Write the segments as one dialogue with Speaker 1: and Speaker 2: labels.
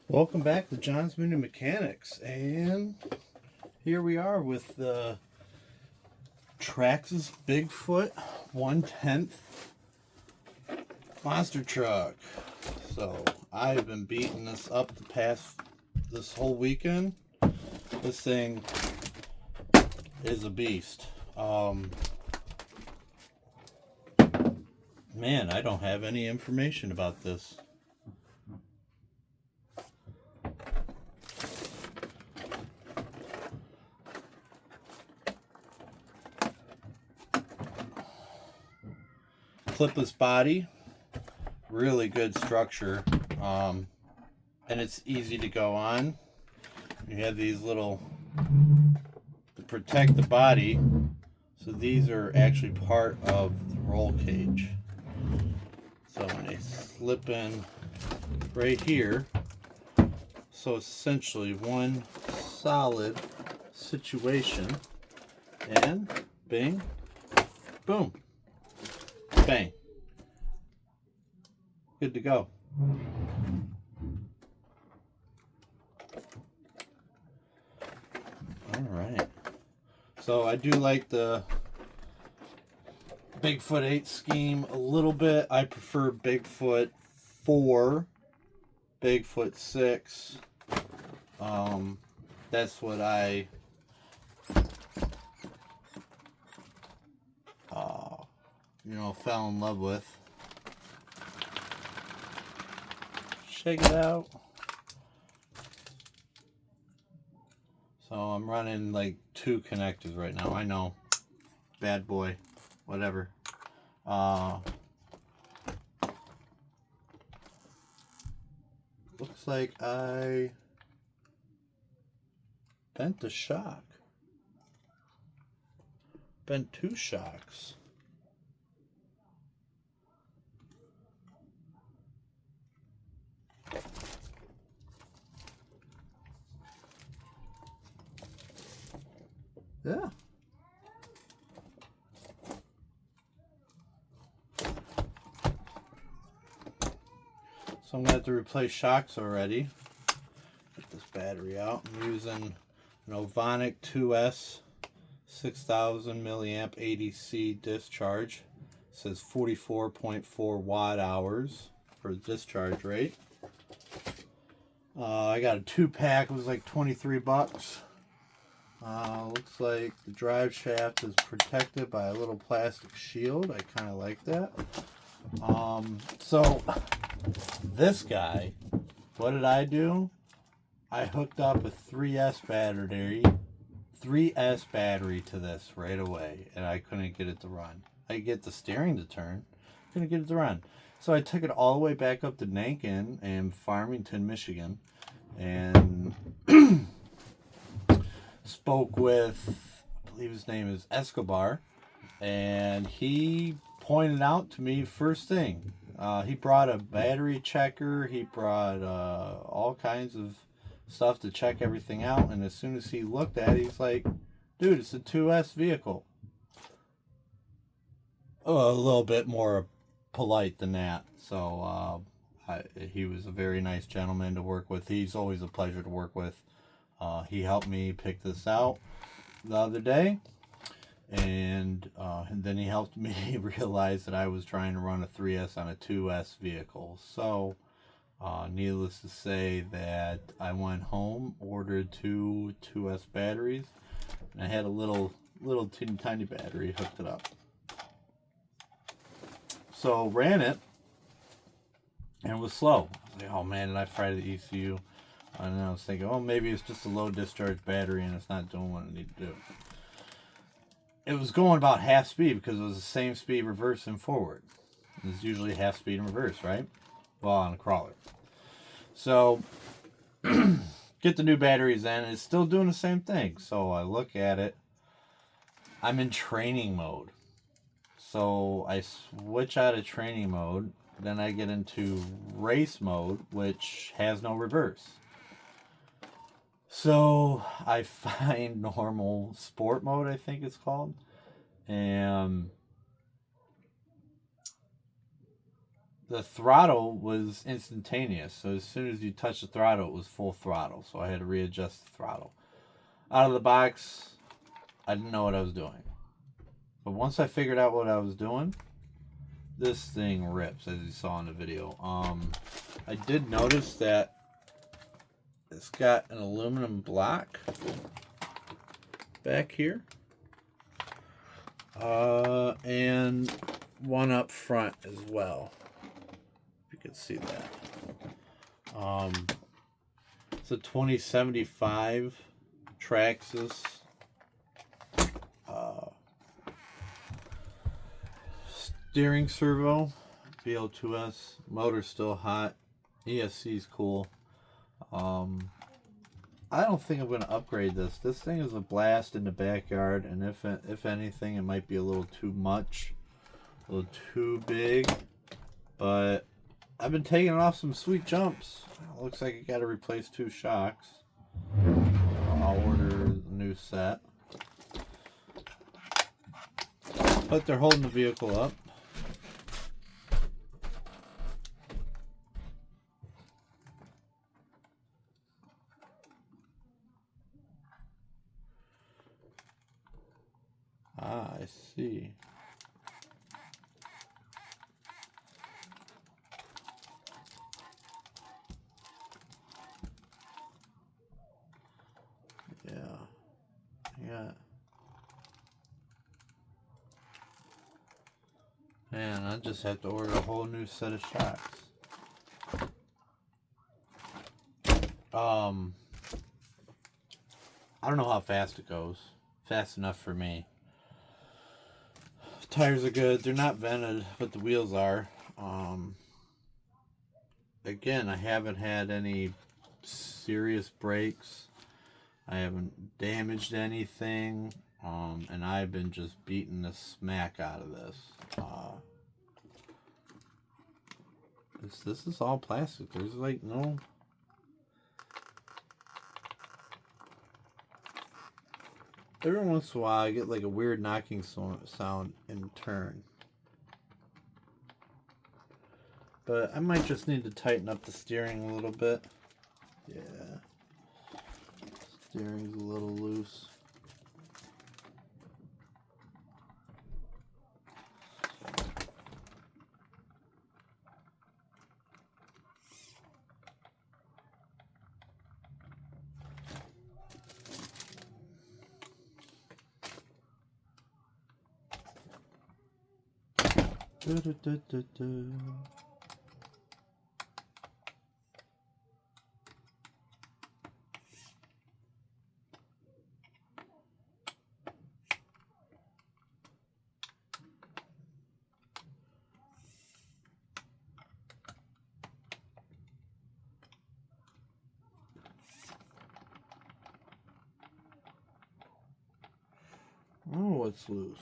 Speaker 1: Welcome back to John's Mini Mechanics, and here we are with the Traxxas Bigfoot 1/10 monster truck. So I've been beating this up this whole weekend. This thing is a beast. Man, I don't have any information about this. Clipless body, really good structure, and it's easy to go on. You have these little to protect the body, so these are actually part of the roll cage. So when they slip in right here, so it's essentially one solid situation, and bing, boom, bang, good to go. All right, so I do like the Bigfoot 8 scheme a little bit. I prefer Bigfoot 4, Bigfoot 6. That's what I fell in love with. Shake it out. So I'm running like 2 connectors right now. I know, bad boy, whatever. Looks like I bent the shock. Bent 2 shocks. Yeah. So I'm going to have to replace shocks already. Get this battery out. I'm using an BL-2S 6000 milliamp 80C discharge. It says 44.4 watt hours for the discharge rate. I got a 2-pack. It was like 23 bucks. Looks like the drive shaft is protected by a little plastic shield. I kind of like that. So this guy, what did I do? I hooked up a 3S battery to this right away, and I couldn't get it to run. I could get the steering to turn, couldn't get it to run. So I took it all the way back up to Nankin and Farmington, Michigan, and spoke with, I believe his name is Escobar, and he pointed out to me first thing. He brought a battery checker. He brought all kinds of stuff to check everything out. And as soon as he looked at it, he's like, dude, it's a 2S vehicle. Oh, a little bit more polite than that. So he was a very nice gentleman to work with. He's always a pleasure to work with. He helped me pick this out the other day. And then he helped me realize that I was trying to run a 3S on a 2S vehicle. So, needless to say that I went home, ordered 2 2S batteries, and I had a little tiny battery, hooked it up. So, ran it, and it was slow. I was like, oh man, did I fry the ECU? And I was thinking, oh, maybe it's just a low discharge battery and it's not doing what it needs to do. It was going about half speed because it was the same speed reverse and forward. It's usually half speed in reverse, right? Well, on a crawler. So, get the new batteries in, and it's still doing the same thing. So I look at it. I'm in training mode. So I switch out of training mode. Then I get into race mode, which has no reverse. So I find normal sport mode, I think it's called, and the throttle was instantaneous. So as soon as you touch the throttle, it was full throttle. So I had to readjust the throttle. Out of the box, I didn't know what I was doing. But once I figured out what I was doing, this thing rips, as you saw in the video. I did notice that it's got an aluminum block back here. And one up front as well. If you can see that. It's a 2075 Traxxas steering servo, BL-2S. Motor's still hot. ESC's cool. I don't think I'm going to upgrade this. This thing is a blast in the backyard, and if anything, it might be a little too much, a little too big. But I've been taking it off some sweet jumps. It looks like I got to replace 2 shocks. I'll order a new set. But they're holding the vehicle up. Ah, I see. Yeah. Man, I just have to order a whole new set of shocks. I don't know how fast it goes. Fast enough for me. Tires are good. They're not vented, but the wheels are. Again, I haven't had any serious breaks. I haven't damaged anything. And I've been just beating the smack out of this. This is all plastic. There's like no... Every once in a while I get like a weird knocking sound in turn. But I might just need to tighten up the steering a little bit. Yeah. Steering's a little loose. Oh, it's loose.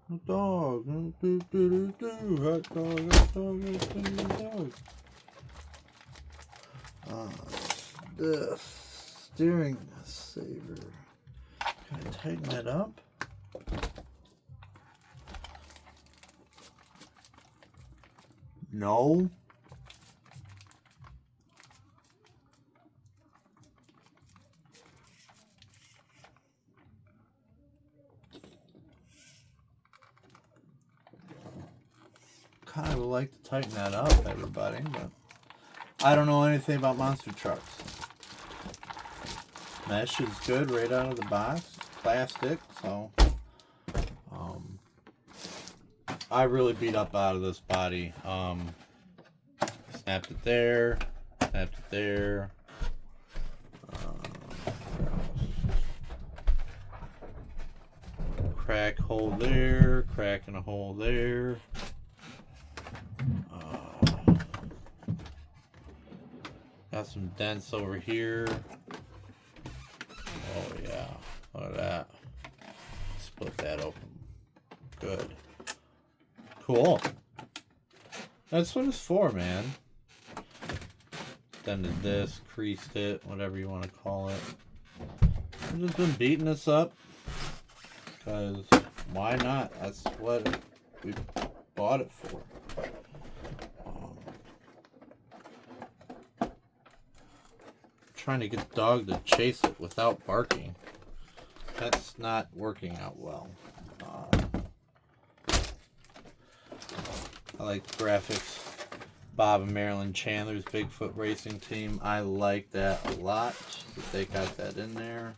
Speaker 1: Hot dog, hot dog, hot dog. This steering saver. Can I tighten that up? No. Kind of like to tighten that up, everybody, but I don't know anything about monster trucks. Mesh is good right out of the box. Plastic, so I really beat up out of this body. Snapped it there, snapped it there. Crack hole there, crack in a hole there. Got some dents over here. Oh yeah, look at that. split that open. Good. Cool. That's what it's for, man. Then did this, creased it, whatever you want to call it. I've just been beating this up. Because why not? That's what we bought it for. Trying to get the dog to chase it without barking. That's not working out well. I like the graphics. Bob and Marilyn Chandler's Bigfoot Racing Team. I like that a lot. That they got that in there.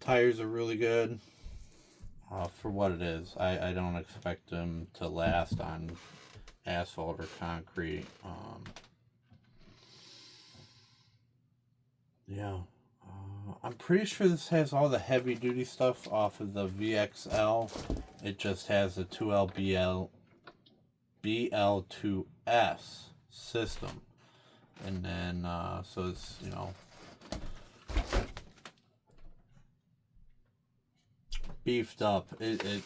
Speaker 1: Tires are really good for what it is. I don't expect them to last on asphalt or concrete. Yeah. I'm pretty sure this has all the heavy duty stuff off of the VXL. It just has the 2L BL-2S system. And then, so it's, you know, beefed up.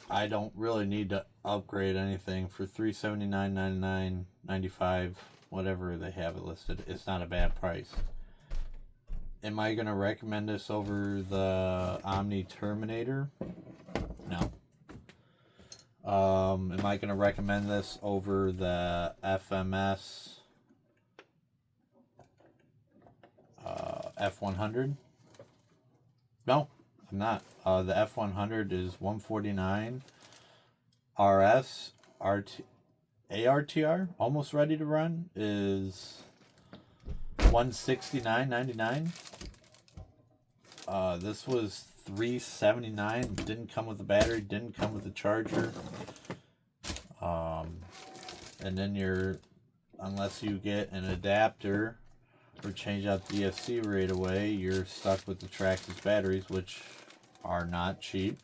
Speaker 1: I don't really need to upgrade anything for $379.99, $95, whatever they have it listed. It's not a bad price. Am I going to recommend this over the Omni Terminator? No. Am I going to recommend this over the FMS F100? No, I'm not. The F100 is $149. ARTR, almost ready to run, is $169.99. This was $379. Didn't come with a battery. Didn't come with a charger. And then unless you get an adapter or change out the ESC right away, you're stuck with the Traxxas batteries, which are not cheap.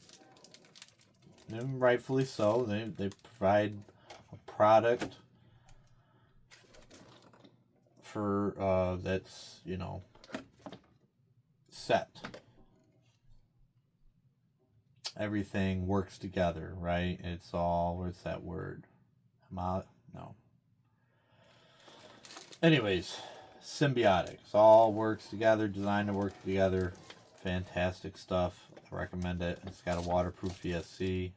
Speaker 1: And rightfully so. They provide a product for that's, you know, set. Everything works together, right? It's all, what's that word? No. Anyways, symbiotics. All works together, designed to work together. Fantastic stuff. I recommend it. It's got a waterproof ESC.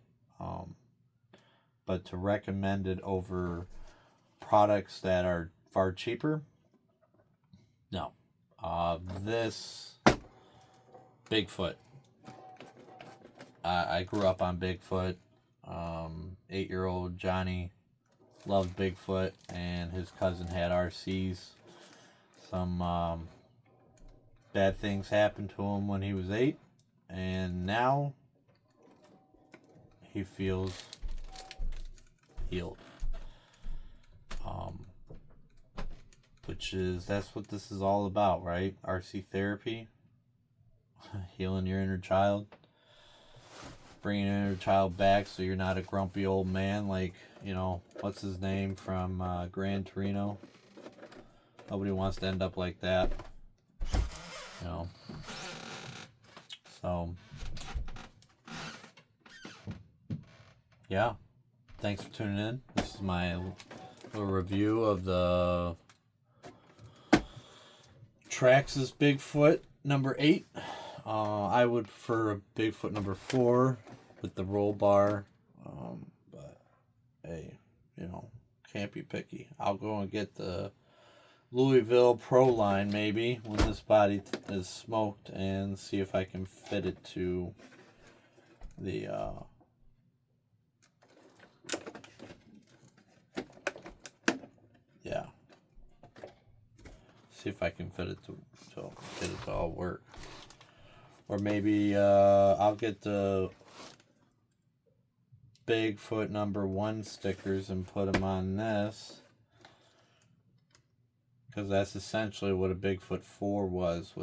Speaker 1: But to recommend it over products that are far cheaper, no. This Bigfoot. I grew up on Bigfoot. 8-year-old Johnny loved Bigfoot, and his cousin had RCs. Some bad things happened to him when he was 8, and now he feels healed. That's what this is all about, right? RC therapy, healing your inner child, bringing your inner child back so you're not a grumpy old man like, you know, what's his name from Gran Torino. Nobody wants to end up like that, you know. So, yeah. Thanks for tuning in. This is my little review of the Traxxas Bigfoot number 8. I would prefer a Bigfoot number 4 with the roll bar. But, hey, you know, can't be picky. I'll go and get the Louisville Pro line maybe when this body is smoked and see if I can fit it to the yeah, see if I can fit it to get it to all work. Or maybe I'll get the Bigfoot number 1 stickers and put them on this, because that's essentially what a Bigfoot 4 was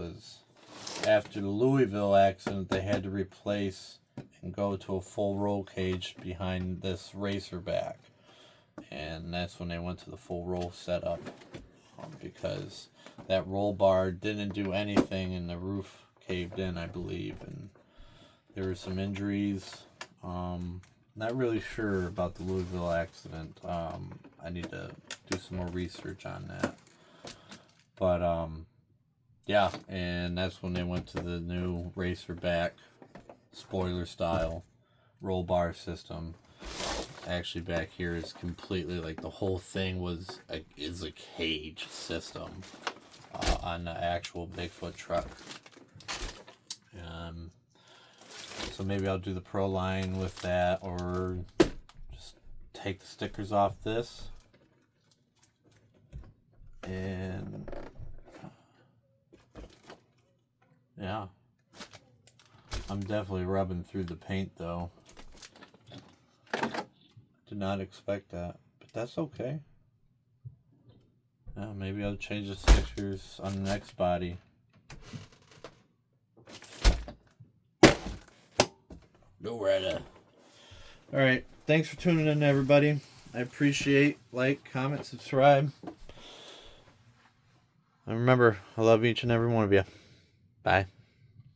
Speaker 1: after the Louisville accident. They had to replace and go to a full roll cage behind this racer back, and that's when they went to the full roll setup. because that roll bar didn't do anything and the roof caved in, I believe, and there were some injuries. Not really sure about the Louisville accident. I need to do some more research on that. But yeah, and that's when they went to the new racerback spoiler style roll bar system. Actually, back here is completely like the whole thing is a cage system on the actual Bigfoot truck. So maybe I'll do the Pro line with that, or just take the stickers off this and yeah. I'm definitely rubbing through the paint though. Did not expect that, but that's okay. Maybe I'll change the stickers on the next body. Loretta. Alright, thanks for tuning in, everybody. I appreciate, like, comment, subscribe. And remember, I love each and every one of you. Bye.